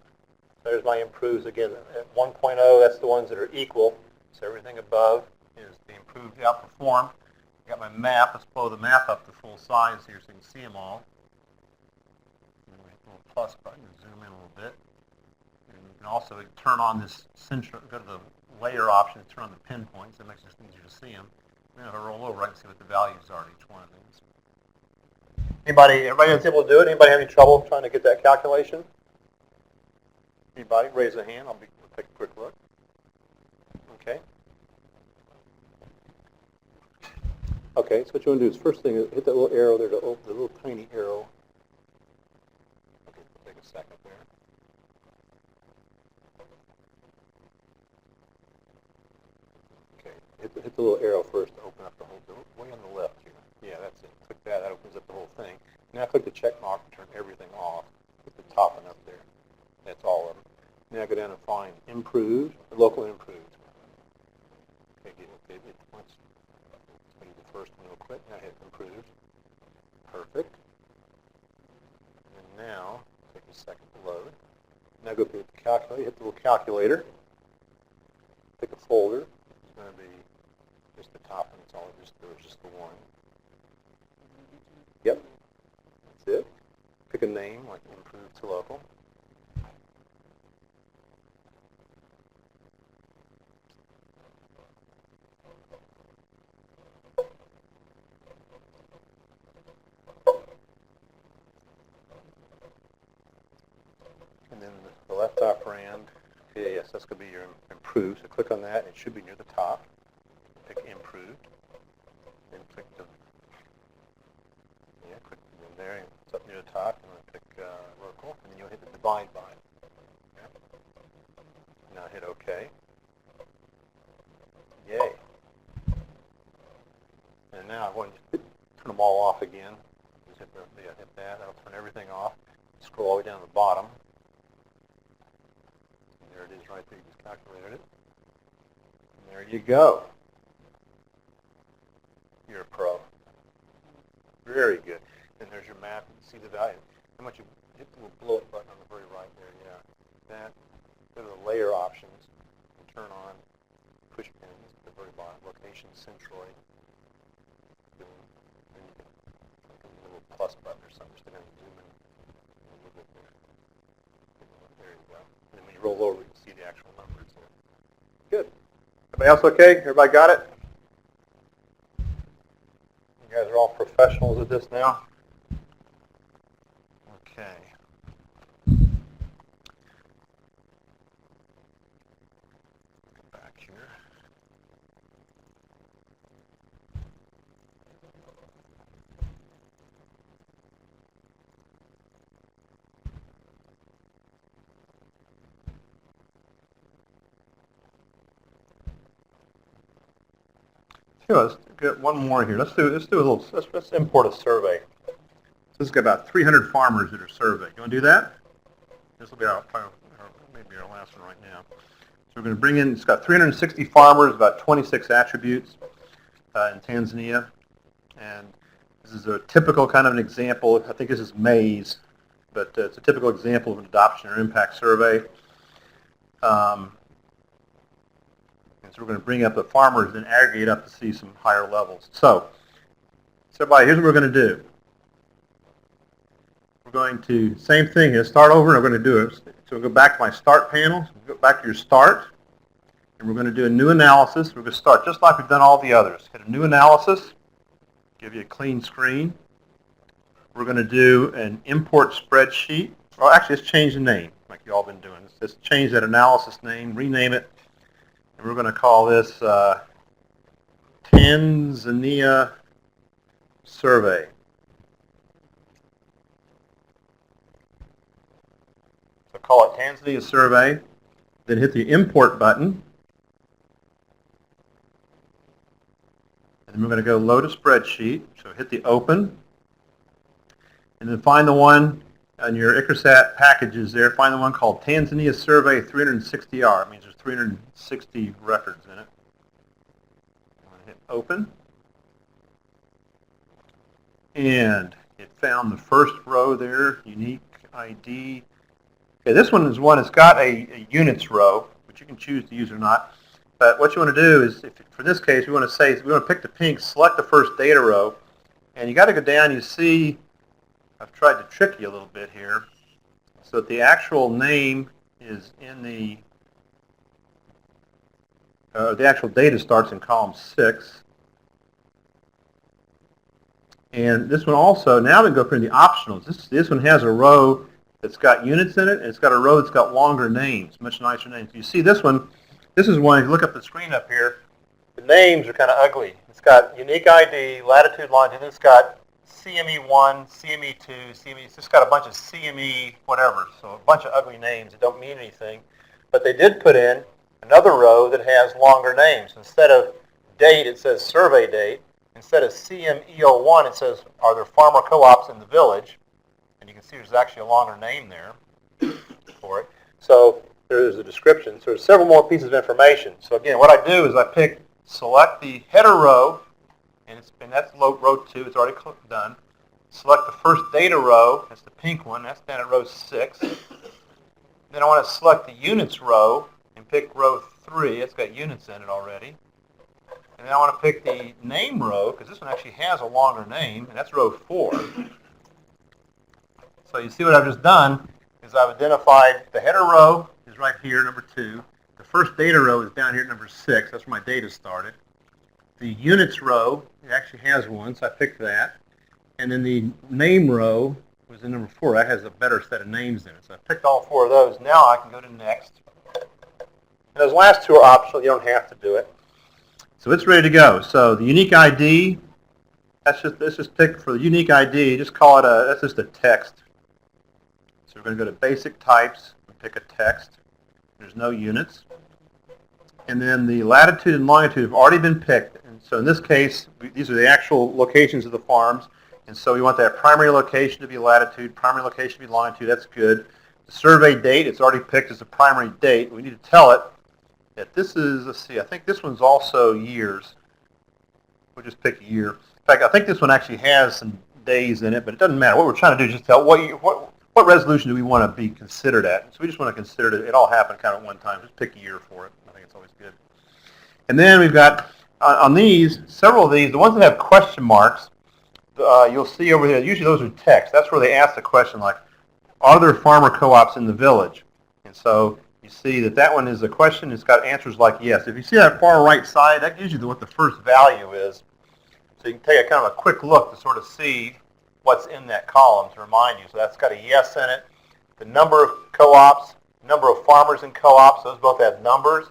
There's my improves again. At 1.0, that's the ones that are equal. So everything above is the improved outperformed. I've got my map. Let's blow the map up to full size here so you can see them all. And hit the little plus button and zoom in a little bit. And you can also turn on this central, go to the layer option to turn on the pinpoints. That makes it easier to see them. Then if I roll over, I can see what the values are in each one of these. Everybody that's able to do it? Anybody have any trouble trying to get that calculation? Anybody? Raise a hand. We'll take a quick look. Okay. Okay, so what you want to do is first thing, hit that little arrow there, the little tiny arrow. Okay, take a second there. Okay, hit the little arrow first to open up the whole, way on the left here. Yeah, that's it. Click that, that opens up the whole thing. Now click the check mark and turn everything off. Put the top one up there. That's all of them. Now go down and find improved, local improved. Okay, get once. Do the first one real quick. Now hit improved. Perfect. And now take a second to load. Now go to the calculator. Hit the little calculator. Pick a folder. It's going to be just the top one. It's all just the one. Yep. That's it. Pick a name like improved to local. And then the left operand, okay, yes, that's going to be your improved. So click on that. It should be near the top. Pick improved. Then click the, click in there. And it's up near the top. I'm going to pick local. And then you'll hit the divide by. Okay. Now hit OK. Yay. And now I want to turn them all off again. Just hit that. That'll turn everything off. Scroll all the way down to the bottom. There it is right there. You just calculated it. And there you go. You're a pro. Very good. And there's your map. You can see the value. How much you hit the little blow up button on the very right there. Yeah. That. Go to the layer options and turn on push pins at the very bottom. Location centroid. And you can click on the little plus button or something just to kind of zoom in a little bit there. There you go. And then when you roll over, you can see the actual numbers there. Good. Everybody else okay? Everybody got it? You guys are all professionals at this now? Okay. Back here. Let's get one more here. Let's import a survey. So this has got about 300 farmers that are surveyed. You want to do that? This will be maybe our last one right now. So we're going to bring in, it's got 360 farmers, about 26 attributes in Tanzania. And this is a typical kind of an example. I think this is maize, but it's a typical example of an adoption or impact survey. So we're going to bring up the farmers and aggregate up to see some higher levels. So everybody, here's what we're going to do. We're going to, same thing here, start over and we're going to do it. So we'll go back to my start panel. So go back to your start. And we're going to do a new analysis. We're going to start just like we've done all the others. Hit a new analysis. Give you a clean screen. We're going to do an import spreadsheet. Well, actually, let's change the name like you all been doing. Let's change that analysis name, rename it. And we're going to call this Tanzania Survey. So call it Tanzania Survey. Then hit the import button. And then we're going to go load a spreadsheet. So hit the open. And then find the one on your ICRISAT packages there. Find the one called Tanzania Survey 360R. It means there's 360 records in it. I'm going to hit open. And it found the first row there, unique ID. Okay, this one is one that's got a units row, which you can choose to use or not. But what you want to do is, for this case, we want to pick the pink, select the first data row, and you got to go down. You see, I've tried to trick you a little bit here, so that the actual name is in the the actual data starts in column 6. And this one also, now we go through the optionals. This one has a row that's got units in it, and it's got a row that's got longer names, much nicer names. You see this one, this is one, if you look up the screen up here, the names are kind of ugly. It's got unique ID, latitude, longitude, it's got CME1, CME2, CME, it's just got a bunch of CME whatever, so a bunch of ugly names that don't mean anything. But they did put in another row that has longer names. Instead of date, it says survey date. Instead of CME01, it says, are there farmer co-ops in the village? And you can see there's actually a longer name there for it. So there's a description. So there's several more pieces of information. So again, what I do is I select the header row, and that's row 2. It's already done. Select the first data row. That's the pink one. That's down at row 6. Then I want to select the units row and pick row 3. It's got units in it already. And then I want to pick the name row, because this one actually has a longer name, and that's row 4. So you see what I've just done is I've identified the header row is right here, number 2. The first data row is down here at number 6. That's where my data started. The units row, it actually has one, so I picked that. And then the name row was in number 4. That has a better set of names in it. So I picked all 4 of those. Now I can go to next. And those last 2 are optional. You don't have to do it. So it's ready to go. So the unique ID, let's just pick for the unique ID, just call it that's just a text. So we're going to go to basic types and pick a text. There's no units. And then the latitude and longitude have already been picked. And so in this case, these are the actual locations of the farms. And so we want that primary location to be latitude, primary location to be longitude. That's good. The survey date, it's already picked as a primary date. We need to tell it that this is, let's see, I think this one's also years. We'll just pick a year. In fact, I think this one actually has some days in it, but it doesn't matter. What we're trying to do is just tell what resolution do we want to be considered at. So we just want to consider it all happened kind of at one time. Just pick a year for it. I think it's always good. And then we've got, on these, several of these, the ones that have question marks, you'll see over here, usually those are text. That's where they ask the question like, are there farmer co-ops in the village? And so you see that one is a question. It's got answers like yes. If you see that far right side, that gives you what the first value is. So you can take a kind of a quick look to sort of see what's in that column to remind you. So that's got a yes in it. The number of co-ops, number of farmers in co-ops, those both have numbers.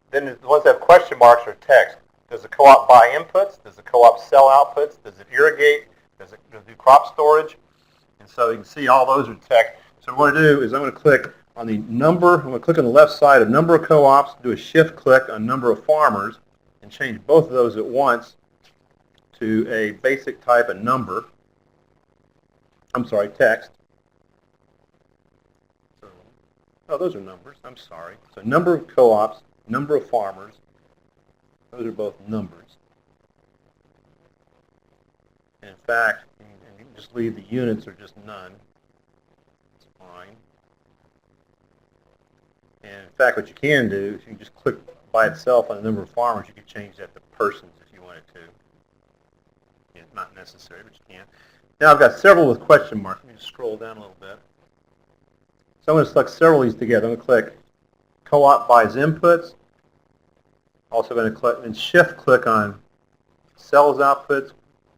Then the ones that have question marks are text. Does the co-op buy inputs? Does the co-op sell outputs? Does it irrigate? Does it do crop storage? And so you can see all those are text. So what I'm going to do is I'm going to click on the number. I'm going to click on the left side of number of co-ops, do a shift click on number of farmers, and change both of those at once to a basic type of number. I'm sorry, text. So, oh, those are numbers. I'm sorry. So number of co-ops, number of farmers. Those are both numbers. And in fact, you can just leave the units or just none. It's fine. And in fact, what you can do is you can just click by itself on the number of farmers. You can change that to persons if you wanted to. It's not necessary, but you can. Now I've got several with question marks. Let me just scroll down a little bit. So I'm going to select several of these together. I'm going to click co-op buys inputs. Also going to click and shift click on sells outputs,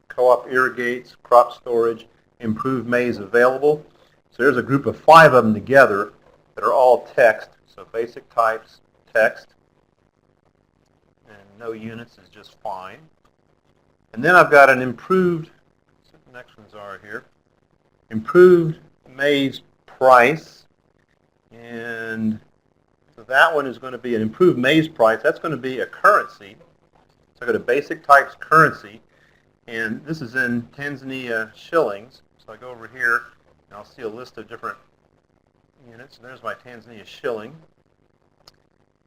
co-op irrigates, crop storage, improved maize available. So there's a group of 5 of them together that are all text. So basic types, text, and no units is just fine. And then I've got an improved, so the next ones are here, improved maize price. And so that one is going to be an improved maize price. That's going to be a currency. So I go to basic types currency, and this is in Tanzania shillings. So I go over here, and I'll see a list of different units. And there's my Tanzania shilling.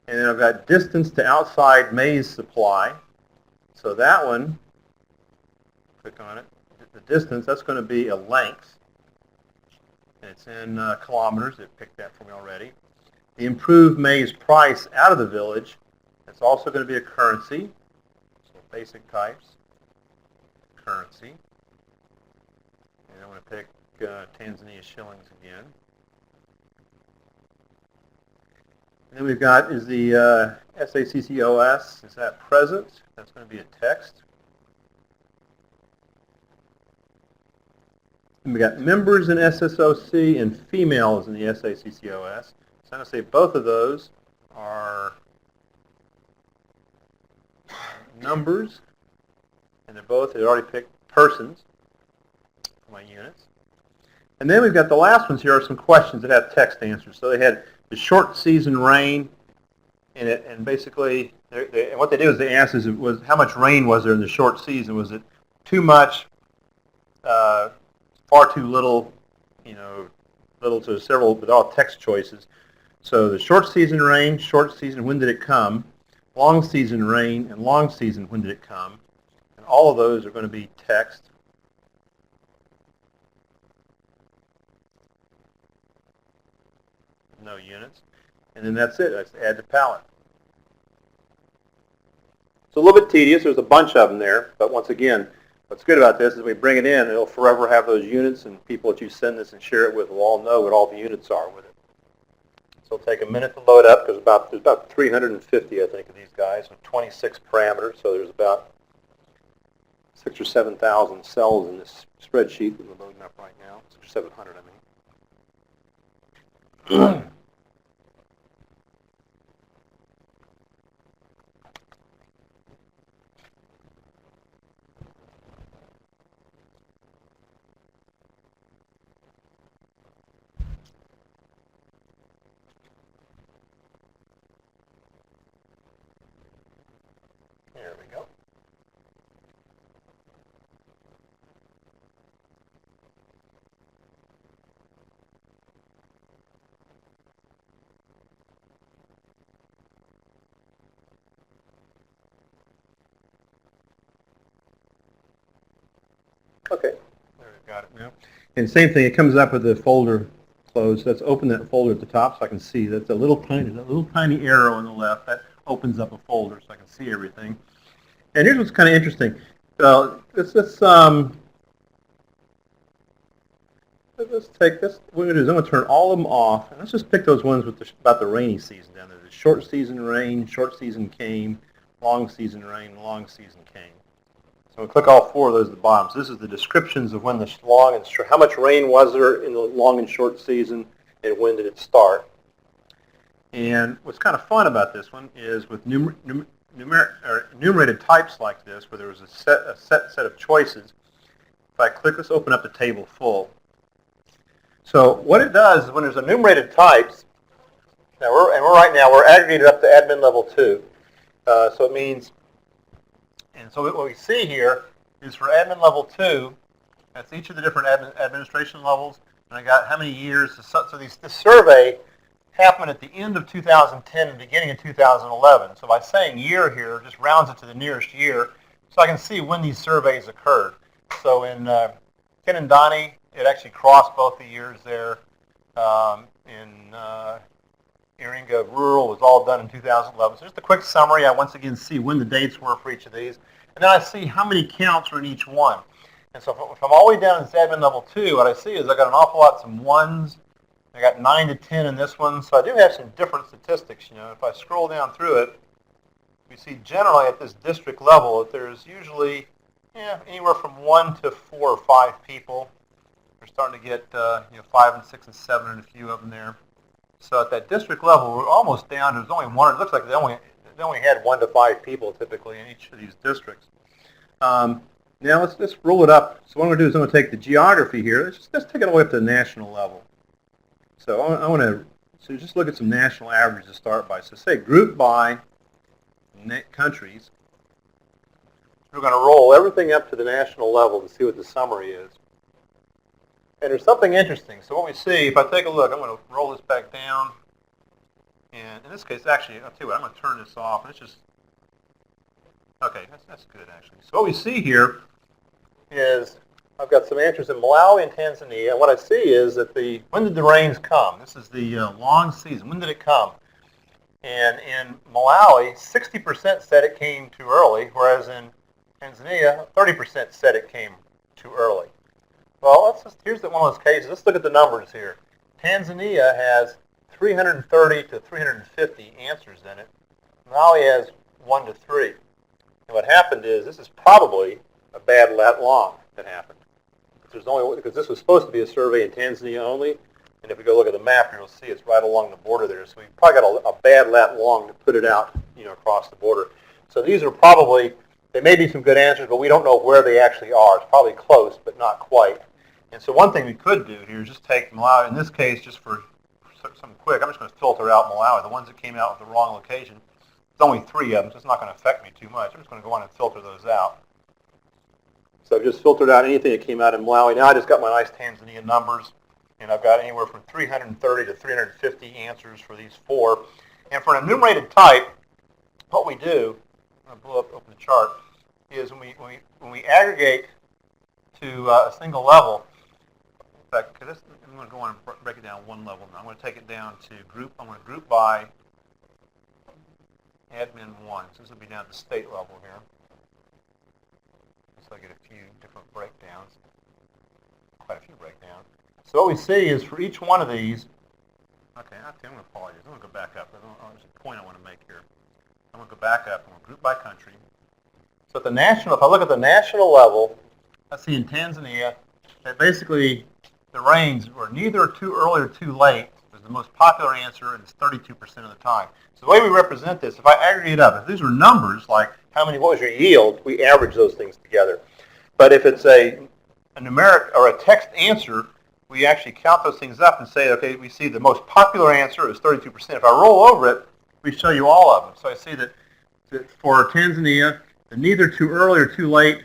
And then I've got distance to outside maize supply. So that one, click on it, the distance, that's going to be a length. And it's in kilometers. It picked that for me already. The improved maize price out of the village, that's also going to be a currency. So basic types, currency. And I'm going to pick Tanzania shillings again. And then we've got is the SACCOS. Is that present? That's going to be a text. And we got members in SSOC and females in the SACCOS. So I'm going to say both of those are numbers, and they already picked persons for my units. And then we've got the last ones here are some questions that have text answers. So they had the short season rain in it, and basically, and what they do is they ask was how much rain was there in the short season? Was it too much, far too little, little to several, with all text choices. So the short season rain, short season, when did it come? Long season rain, and long season, when did it come? And all of those are going to be text. No units. And then that's it. That's add to palette. It's a little bit tedious. There's a bunch of them there. But once again, what's good about this is we bring it in, it'll forever have those units, and people that you send this and share it with will all know what all the units are with it. So it'll take a minute to load up. There's about 350, I think, of these guys with 26 parameters. So there's about 6,000 or 7,000 cells in this spreadsheet that we're loading up right now. 600 or 700, I mean. There we go. Okay, there we've got it now. And same thing, it comes up with the folder closed. Let's open that folder at the top so I can see. That's a little tiny arrow on the left. That opens up a folder so I can see everything. And here's what's kind of interesting. Let's take this. What we're going to do is I'm going to turn all of them off, and let's just pick those ones with about the rainy season down there. The short season rain, short season came, long season rain, long season came. So we'll click all four of those at the bottom. So this is the descriptions of when the long and short, how much rain was there in the long and short season, and when did it start. And what's kind of fun about this one is with enumerated types like this, where there was a set of choices. If I click, let's open up the table full. So what it does is when there's enumerated types, we're aggregated up to admin level 2. So it means, and so what we see here is for admin level 2, that's each of the different administration levels, and I got how many years. So this survey happened at the end of 2010 and beginning of 2011. So by saying year here, just rounds it to the nearest year, so I can see when these surveys occurred. So in Ken and Donnie, it actually crossed both the years there. In Iringa Rural was all done in 2011. So just a quick summary. I once again see when the dates were for each of these. And then I see how many counts are in each one. And so if I'm all the way down in admin level 2, what I see is I got an awful lot, some ones. I got 9 to 10 in this one. So I do have some different statistics. If I scroll down through it, we see generally at this district level that there's usually anywhere from 1 to 4 or 5 people. We're starting to get 5 and 6 and 7 and a few of them there. So at that district level, we're almost down to, there's only one. It looks like they only had 1 to 5 people typically in each of these districts. Now let's roll it up. So what I'm going to do is I'm going to take the geography here. Let's take it all the way up to the national level. So I want to just look at some national averages to start by. So say group by countries. We're going to roll everything up to the national level to see what the summary is. And there's something interesting. So what we see, if I take a look, I'm going to roll this back down. And in this case, actually, I'll tell you what, I'm going to turn this off. Let's just, okay, that's good, actually. So what we see here is I've got some answers in Malawi and Tanzania. And what I see is that when did the rains come? This is the long season. When did it come? And in Malawi, 60% said it came too early, whereas in Tanzania, 30% said it came too early. Well, here's one of those cases. Let's look at the numbers here. Tanzania has 330 to 350 answers in it. Malawi has 1 to 3. And what happened is this is probably a bad lat long that happened. Because this was supposed to be a survey in Tanzania only, and if we go look at the map, you'll see it's right along the border there. So we probably got a bad lat long to put it out, across the border. So these are probably, they may be some good answers, but we don't know where they actually are. It's probably close, but not quite. And so one thing we could do here is just take Malawi, in this case, just for something quick, I'm just going to filter out Malawi. The ones that came out with the wrong location, there's only 3 of them, so it's not going to affect me too much. I'm just going to go on and filter those out. So I've just filtered out anything that came out in Malawi. Now I just got my nice Tanzania numbers, and I've got anywhere from 330 to 350 answers for these 4. And for an enumerated type, what we do, I'm going to open the chart, is when we aggregate to a single level, in fact, I'm going to go on and break it down one level now. I'm going to take it down to group. I'm going to group by admin 1. So this will be down at the state level here. So I get a few different breakdowns, quite a few breakdowns. So what we see is for each one of these, okay, I'm going to apologize. I'm going to go back up. There's a point I want to make here. I'm going to go back up. I'm going to group by country. So at the national, if I look at the national level, I see in Tanzania that basically the rains were neither too early or too late. Was the most popular answer, and it's 32% of the time. So the way we represent this, if I aggregate up, if these were numbers like what was your yield, we average those things together. But if it's a numeric or a text answer, we actually count those things up and say, okay, we see the most popular answer is 32%. If I roll over it, we show you all of them. So I see that for Tanzania, the neither too early or too late,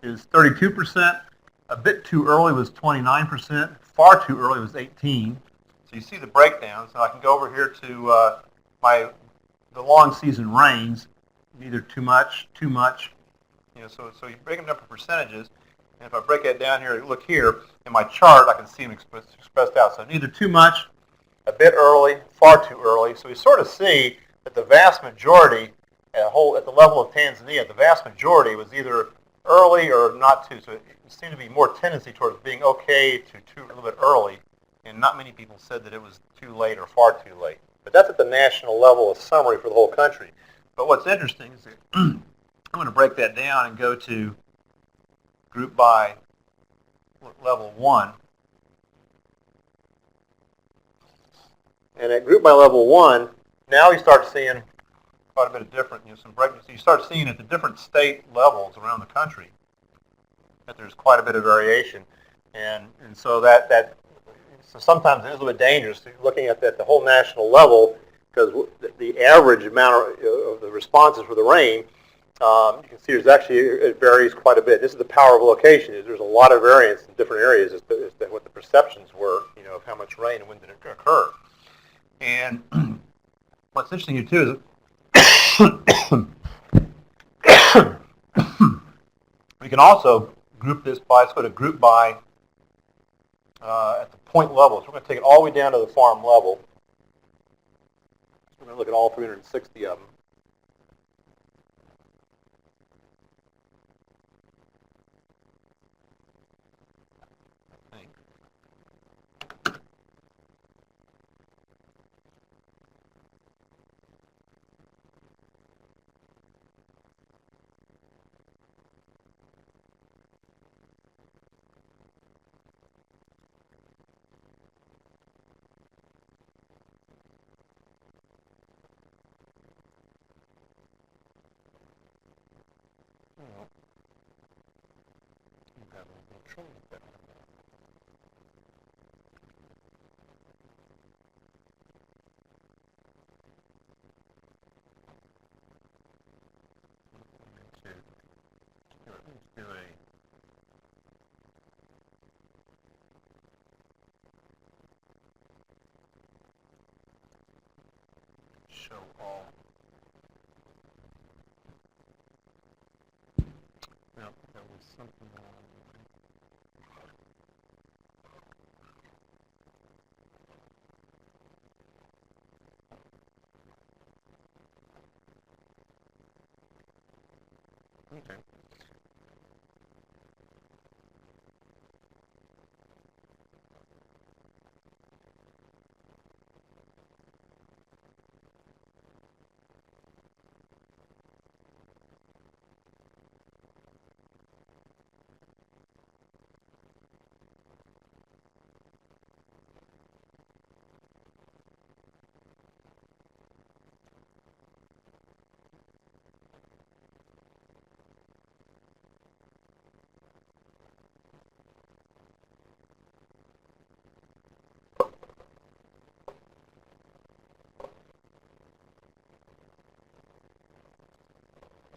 is 32%. A bit too early was 29%. Far too early was 18%. So you see the breakdowns. Now I can go over here to the long season rains, neither too much, too much. So you break them up in percentages. And if I break that down here, look here in my chart, I can see them expressed out. So neither too much, a bit early, far too early. So we sort of see that the vast majority, at the level of Tanzania, the vast majority was either early or not too. So it seemed to be more tendency towards being okay to a little bit early, and not many people said that it was too late or far too late. But that's at the national level, a summary for the whole country. But what's interesting is that I'm going to break that down and go to group by level 1. And at group by level 1, now we start seeing quite a bit of different, some breakdowns. So you start seeing at the different state levels around the country that there's quite a bit of variation. And so so sometimes it is a little bit dangerous looking at the whole national level, because the average amount of the responses for the rain, you can see it varies quite a bit. This is the power of location. There's a lot of variance in different areas as to what the perceptions were, of how much rain and when did it occur. And what's interesting here too is we can also group this by, let's go to group by at the point level. So we're going to take it all the way down to the farm level. So we're going to look at all 360 of them. Show all. No, that was something wrong. Okay.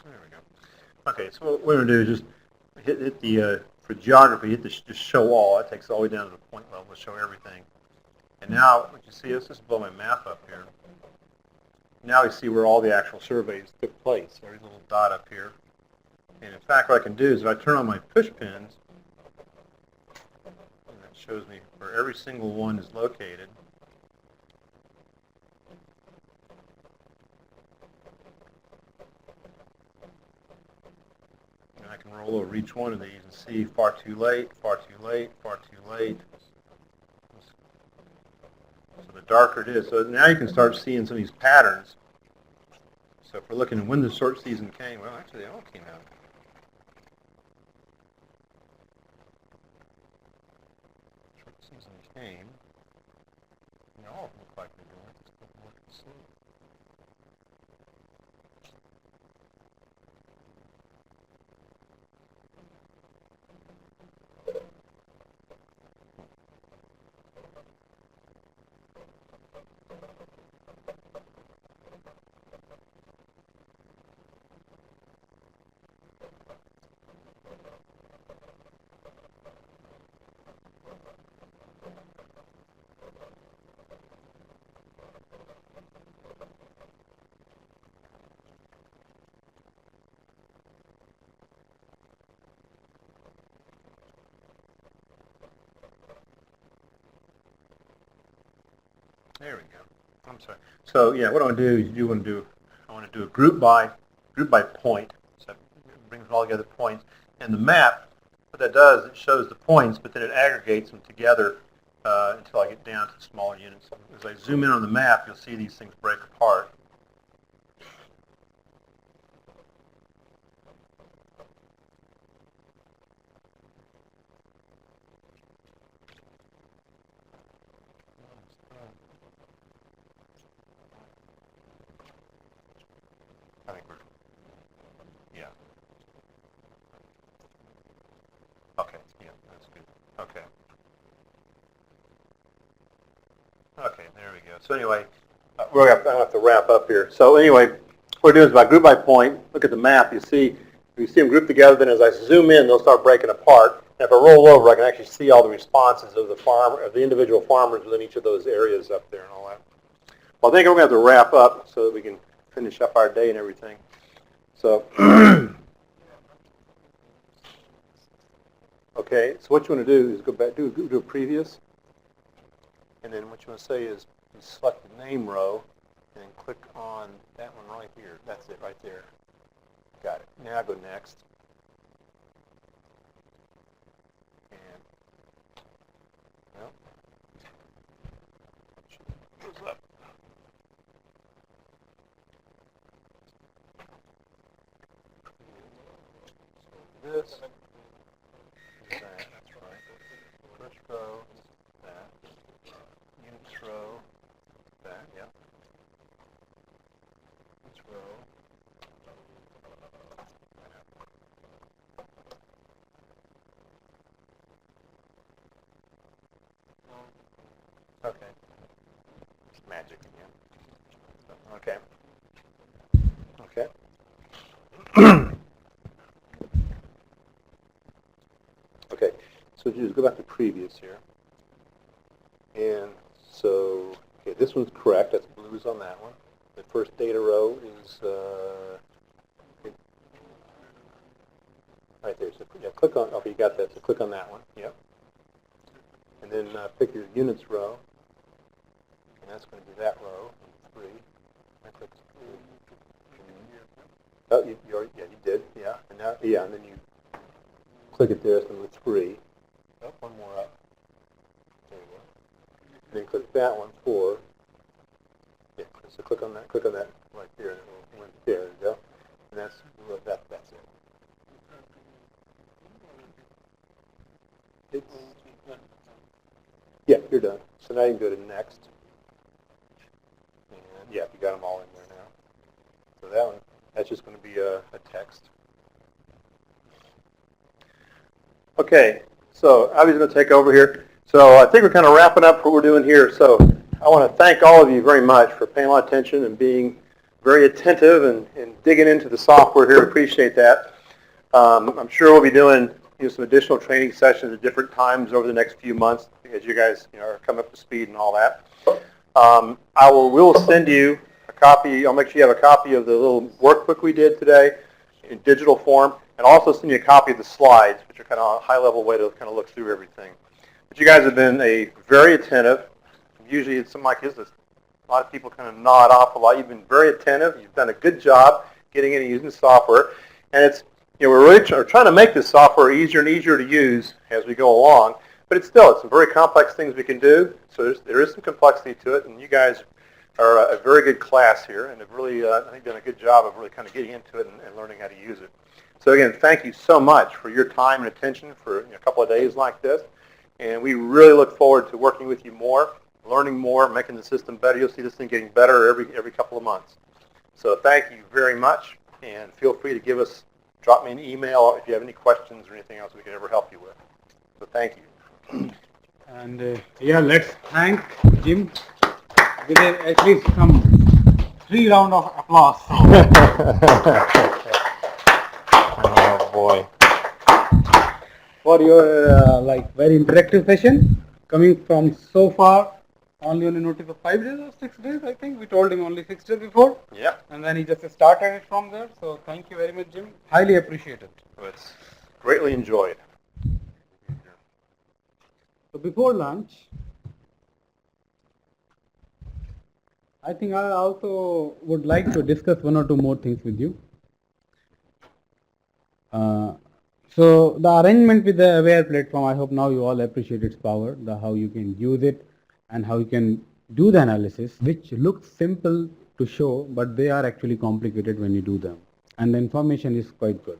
There we go. Okay, so what we're going to do is just hit the, for geography, hit the just show all. That takes all the way down to the point level to show everything. And now, what you see, let's just blow my map up here. Now we see where all the actual surveys took place. There's a little dot up here. And in fact, what I can do is if I turn on my push pins, and that shows me where every single one is located. And I can roll over each one of these and see far too late, far too late, far too late. So the darker it is. So now you can start seeing some of these patterns. So if we're looking at when the short season came, well, actually they all came out. Short season came. They all look like they're doing it. It's more slow. There we go. I'm sorry. So yeah, what I want to do is I want to do a group by point. So it brings all together points. And the map, what that does, it shows the points, but then it aggregates them together until I get down to smaller units. As I zoom in on the map, you'll see these things break apart. I think we're, yeah. Okay, yeah, that's good. Okay. Okay, there we go. So anyway, we're going to have to wrap up here. So anyway, what we're doing is by group by point, look at the map, you see them grouped together, then as I zoom in, they'll start breaking apart. And if I roll over, I can actually see all the responses of the individual farmers within each of those areas up there and all that. Well, I think we're going to have to wrap up so that we can finish up our day and everything. So, okay, so what you want to do is go back, do a previous, and then what you want to say is you select the name row, and then click on that one right here. That's it right there. Got it. Now go next. And, well, goes up. So this is that. That's right. First row is that. Units row, that, yeah. Units row. Okay. It's magic again. Okay. Okay. Okay. So just go back to previous here. And so, okay, this one's correct. That's blues on that one. The first data row is right there. So yeah, click on. Okay, you got that. So click on that one. Yep. And then pick your units row, and that's going to be that row, 3. I click 3. Oh, you did, yeah. And now, yeah, and then you click it there, so number 3. Oh, one more up. There you go. And then click that one, 4. Yeah, so click on that right there, and it will, there you go. And that's it. Yeah, you're done. So now you can go to next. And yeah, you got them all in there now. So that one, that's just going to be a text. Okay, so Abby's going to take over here. So I think we're kind of wrapping up what we're doing here. So I want to thank all of you very much for paying a lot of attention and being very attentive and digging into the software here. Appreciate that. I'm sure we'll be doing some additional training sessions at different times over the next few months as you guys are coming up to speed and all that. We will send you a copy. I'll make sure you have a copy of the little workbook we did today in digital form, and also send you a copy of the slides, which are kind of a high-level way to kind of look through everything. But you guys have been very attentive. Usually it's something like this. A lot of people kind of nod off a lot. You've been very attentive. You've done a good job getting in and using the software. And it's, we're really trying to make this software easier and easier to use as we go along. But it's some very complex things we can do. So there is some complexity to it. And you guys are a very good class here and have really, I think, done a good job of really kind of getting into it and learning how to use it. So again, thank you so much for your time and attention for a couple of days like this. And we really look forward to working with you more, learning more, making the system better. You'll see this thing getting better every couple of months. So thank you very much, and feel free to drop me an email if you have any questions or anything else we can ever help you with. So thank you. And yeah, let's thank Jim with at least some 3 rounds of applause. Oh boy. For your very interactive session, coming from so far. Only on a notice of 5 days or 6 days, I think. We told him only 6 days before. Yeah. And then he just started it from there. So thank you very much, Jim. Highly appreciated. It's greatly enjoyed. So before lunch, I think I also would like to discuss 1 or 2 more things with you. So the arrangement with the Aware platform, I hope now you all appreciate its power, how you can use it, and how you can do the analysis, which looks simple to show, but they are actually complicated when you do them. And the information is quite good.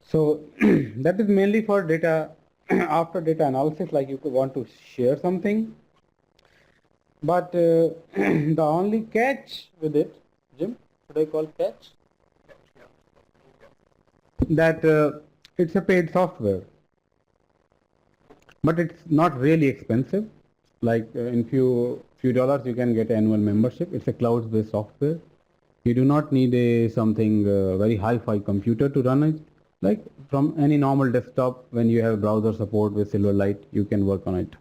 So that is mainly for data, after data analysis, like you could want to share something. But the only catch with it, Jim, should I call catch? That it's a paid software. But it's not really expensive. Like in few dollars you can get annual membership. It's a cloud-based software. You do not need something very hi-fi computer to run it. Like from any normal desktop, when you have browser support with Silverlight, you can work on it.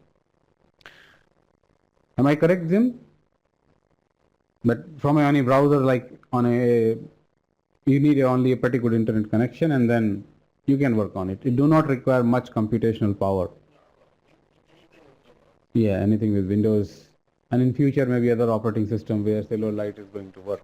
Am I correct, Jim? But from any browser, like you need only a pretty good internet connection, and then you can work on it. It do not require much computational power. Yeah, anything with Windows, and in future maybe other operating system where Silverlight is going to work.